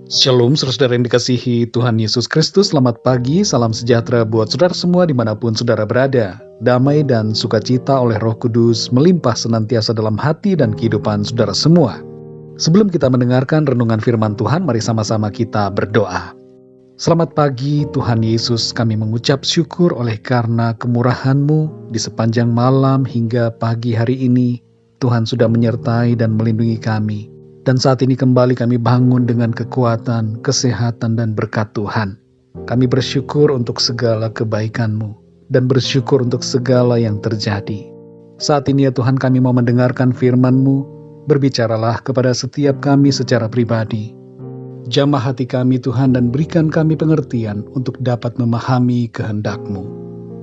Shalom saudara yang dikasihi Tuhan Yesus Kristus, selamat pagi, salam sejahtera buat saudara semua dimanapun saudara berada. Damai dan sukacita oleh Roh Kudus melimpah senantiasa dalam hati dan kehidupan saudara semua. Sebelum kita mendengarkan renungan firman Tuhan, mari sama-sama kita berdoa. Selamat pagi Tuhan Yesus, kami mengucap syukur oleh karena kemurahan-Mu di sepanjang malam hingga pagi hari ini. Tuhan sudah menyertai dan melindungi kami. Dan saat ini kembali kami bangun dengan kekuatan, kesehatan, dan berkat Tuhan. Kami bersyukur untuk segala kebaikan-Mu dan bersyukur untuk segala yang terjadi. Saat ini ya Tuhan, kami mau mendengarkan firman-Mu. Berbicaralah kepada setiap kami secara pribadi. Jamah hati kami Tuhan dan berikan kami pengertian untuk dapat memahami kehendak-Mu.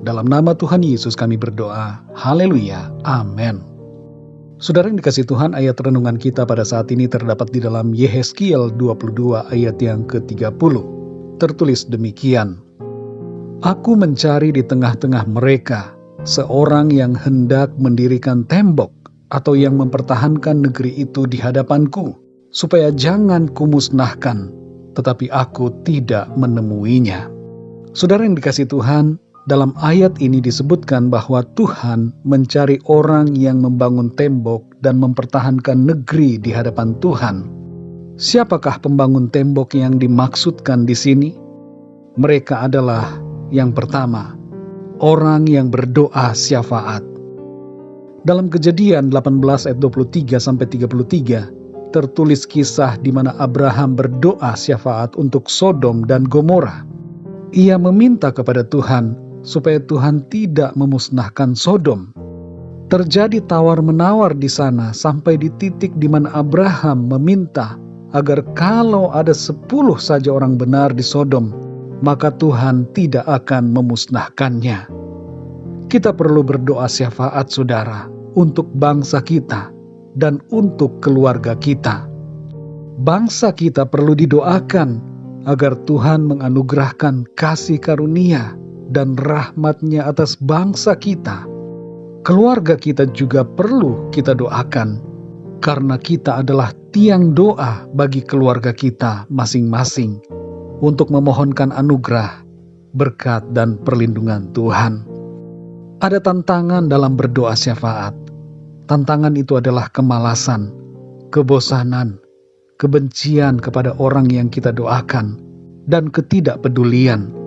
Dalam nama Tuhan Yesus kami berdoa. Haleluya. Amin. Saudara yang dikasihi Tuhan, ayat renungan kita pada saat ini terdapat di dalam Yehezkiel 22 ayat yang ke-30. Tertulis demikian. Aku mencari di tengah-tengah mereka seorang yang hendak mendirikan tembok atau yang mempertahankan negeri itu di hadapanku, supaya jangan kumusnahkan, tetapi aku tidak menemuinya. Saudara yang dikasihi Tuhan, dalam ayat ini disebutkan bahwa Tuhan mencari orang yang membangun tembok dan mempertahankan negeri di hadapan Tuhan. Siapakah pembangun tembok yang dimaksudkan di sini? Mereka adalah yang pertama, orang yang berdoa syafaat. Dalam Kejadian 18 ayat 23-33 tertulis kisah di mana Abraham berdoa syafaat untuk Sodom dan Gomora. Ia meminta kepada Tuhan supaya Tuhan tidak memusnahkan Sodom. Terjadi tawar-menawar di sana sampai di titik di mana Abraham meminta agar kalau ada 10 saja orang benar di Sodom, maka Tuhan tidak akan memusnahkannya. Kita perlu berdoa syafaat saudara untuk bangsa kita dan untuk keluarga kita. Bangsa kita perlu didoakan agar Tuhan menganugerahkan kasih karunia dan rahmat-Nya atas bangsa kita. Keluarga kita juga perlu kita doakan, karena kita adalah tiang doa bagi keluarga kita masing-masing untuk memohonkan anugerah, berkat, dan perlindungan Tuhan. Ada tantangan dalam berdoa syafaat. Tantangan itu adalah kemalasan, kebosanan, kebencian kepada orang yang kita doakan, dan ketidakpedulian.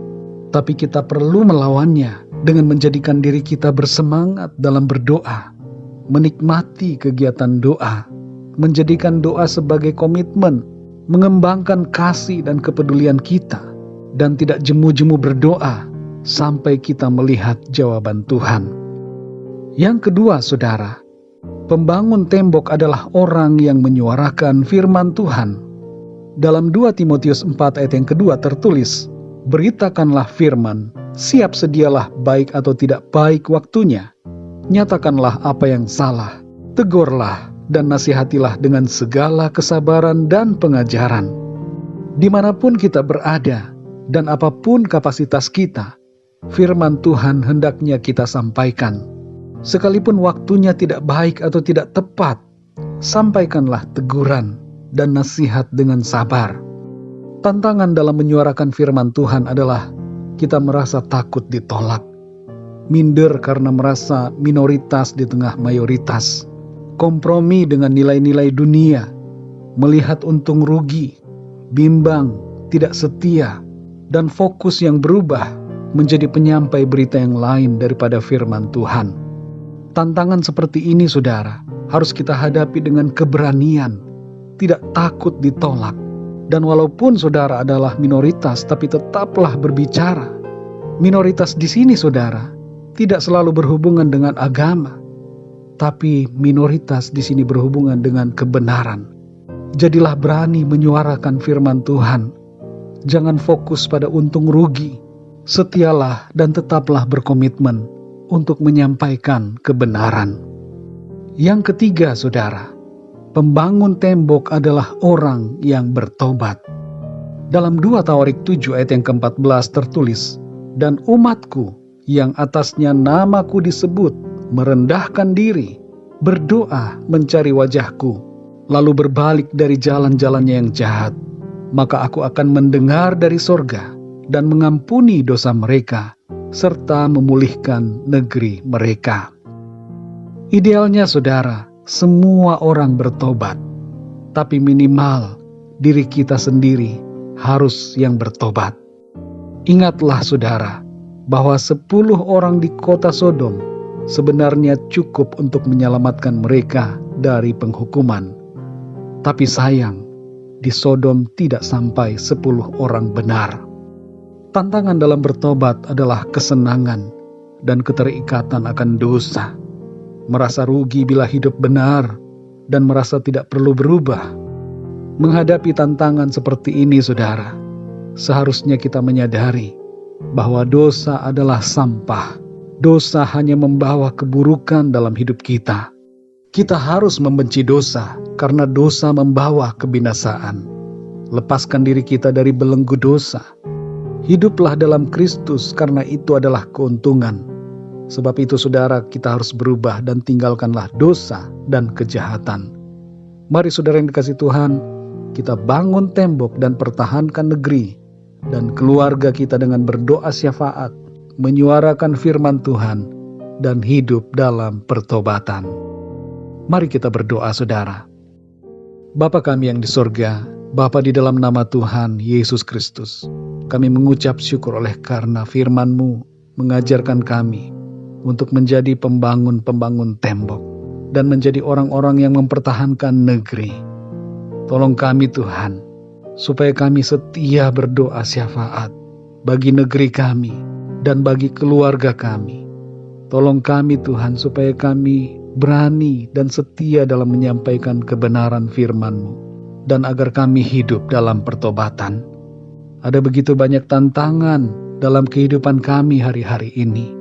Tapi kita perlu melawannya dengan menjadikan diri kita bersemangat dalam berdoa, menikmati kegiatan doa, menjadikan doa sebagai komitmen, mengembangkan kasih dan kepedulian kita, dan tidak jemu-jemu berdoa sampai kita melihat jawaban Tuhan. Yang kedua, saudara, pembangun tembok adalah orang yang menyuarakan firman Tuhan. Dalam 2 Timotius 4 ayat yang kedua tertulis, beritakanlah firman, siap sedialah baik atau tidak baik waktunya. Nyatakanlah apa yang salah, tegurlah dan nasihatilah dengan segala kesabaran dan pengajaran. Dimanapun kita berada dan apapun kapasitas kita, firman Tuhan hendaknya kita sampaikan. Sekalipun waktunya tidak baik atau tidak tepat, sampaikanlah teguran dan nasihat dengan sabar. Tantangan dalam menyuarakan firman Tuhan adalah kita merasa takut ditolak, minder karena merasa minoritas di tengah mayoritas, kompromi dengan nilai-nilai dunia, melihat untung rugi, bimbang, tidak setia, dan fokus yang berubah menjadi penyampai berita yang lain daripada firman Tuhan. Tantangan seperti ini, saudara, harus kita hadapi dengan keberanian, tidak takut ditolak. Dan walaupun saudara adalah minoritas, tapi tetaplah berbicara. Minoritas di sini, saudara, tidak selalu berhubungan dengan agama, tapi minoritas di sini berhubungan dengan kebenaran. Jadilah berani menyuarakan firman Tuhan. Jangan fokus pada untung rugi. Setialah dan tetaplah berkomitmen untuk menyampaikan kebenaran. Yang ketiga, saudara, pembangun tembok adalah orang yang bertobat. Dalam 2 Tawarik 7 ayat yang ke-14 tertulis, dan umatku yang atasnya namaku disebut merendahkan diri, berdoa mencari wajahku, lalu berbalik dari jalan-jalannya yang jahat, maka aku akan mendengar dari sorga dan mengampuni dosa mereka, serta memulihkan negeri mereka. Idealnya saudara, semua orang bertobat, tapi minimal diri kita sendiri harus yang bertobat. Ingatlah saudara, bahwa 10 orang di kota Sodom sebenarnya cukup untuk menyelamatkan mereka dari penghukuman. Tapi sayang, di Sodom tidak sampai 10 orang benar. Tantangan dalam bertobat adalah kesenangan dan keterikatan akan dosa. Merasa rugi bila hidup benar dan merasa tidak perlu berubah. Menghadapi tantangan seperti ini saudara, seharusnya kita menyadari bahwa dosa adalah sampah. Dosa hanya membawa keburukan dalam hidup kita. Kita harus membenci dosa karena dosa membawa kebinasaan. Lepaskan diri kita dari belenggu dosa. Hiduplah dalam Kristus karena itu adalah keuntungan. Sebab itu saudara, kita harus berubah dan tinggalkanlah dosa dan kejahatan. Mari saudara yang dikasihi Tuhan, kita bangun tembok dan pertahankan negeri dan keluarga kita dengan berdoa syafaat, menyuarakan firman Tuhan, dan hidup dalam pertobatan. Mari kita berdoa saudara. Bapa kami yang di sorga, Bapa di dalam nama Tuhan Yesus Kristus, kami mengucap syukur oleh karena firman-Mu mengajarkan kami untuk menjadi pembangun-pembangun tembok dan menjadi orang-orang yang mempertahankan negeri. Tolong kami Tuhan, supaya kami setia berdoa syafaat bagi negeri kami dan bagi keluarga kami. Tolong kami Tuhan supaya kami berani dan setia dalam menyampaikan kebenaran firman-Mu, dan agar kami hidup dalam pertobatan. Ada begitu banyak tantangan dalam kehidupan kami hari-hari ini.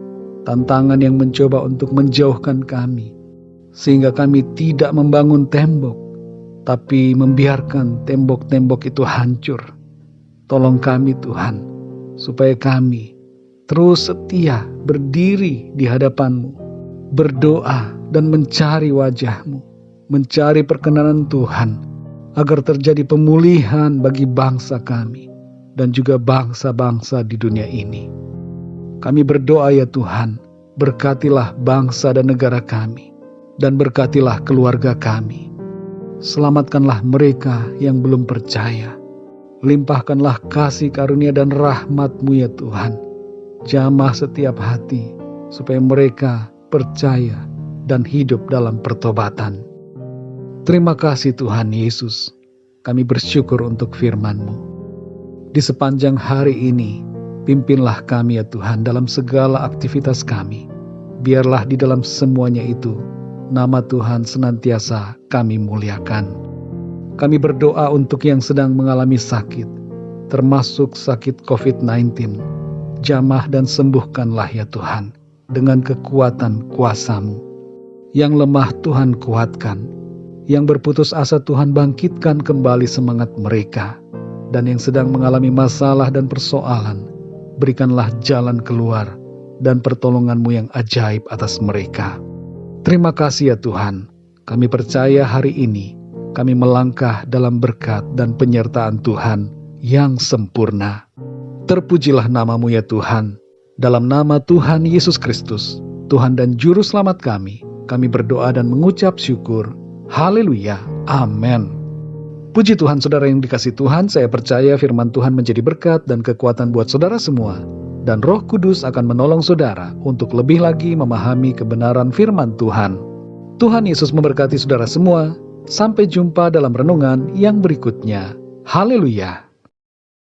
Tantangan yang mencoba untuk menjauhkan kami, sehingga kami tidak membangun tembok, tapi membiarkan tembok-tembok itu hancur. Tolong kami Tuhan, supaya kami terus setia berdiri di hadapan-Mu, berdoa dan mencari wajah-Mu, mencari perkenanan Tuhan, agar terjadi pemulihan bagi bangsa kami, dan juga bangsa-bangsa di dunia ini. Kami berdoa ya Tuhan, berkatilah bangsa dan negara kami, dan berkatilah keluarga kami. Selamatkanlah mereka yang belum percaya. Limpahkanlah kasih karunia dan rahmat-Mu ya Tuhan. Jamah setiap hati, supaya mereka percaya dan hidup dalam pertobatan. Terima kasih Tuhan Yesus. Kami bersyukur untuk firman-Mu. Di sepanjang hari ini, pimpinlah kami ya Tuhan dalam segala aktivitas kami. Biarlah di dalam semuanya itu, nama Tuhan senantiasa kami muliakan. Kami berdoa untuk yang sedang mengalami sakit, termasuk sakit COVID-19. Jamah dan sembuhkanlah ya Tuhan, dengan kekuatan kuasa-Mu. Yang lemah Tuhan kuatkan, yang berputus asa Tuhan bangkitkan kembali semangat mereka, dan yang sedang mengalami masalah dan persoalan, berikanlah jalan keluar dan pertolongan-Mu yang ajaib atas mereka. Terima kasih ya Tuhan, kami percaya hari ini kami melangkah dalam berkat dan penyertaan Tuhan yang sempurna. Terpujilah nama-Mu ya Tuhan. Dalam nama Tuhan Yesus Kristus, Tuhan dan Juru Selamat kami berdoa dan mengucap syukur. Haleluya, amin. Puji Tuhan saudara yang dikasihi Tuhan, saya percaya firman Tuhan menjadi berkat dan kekuatan buat saudara semua. Dan Roh Kudus akan menolong saudara untuk lebih lagi memahami kebenaran firman Tuhan. Tuhan Yesus memberkati saudara semua. Sampai jumpa dalam renungan yang berikutnya. Haleluya.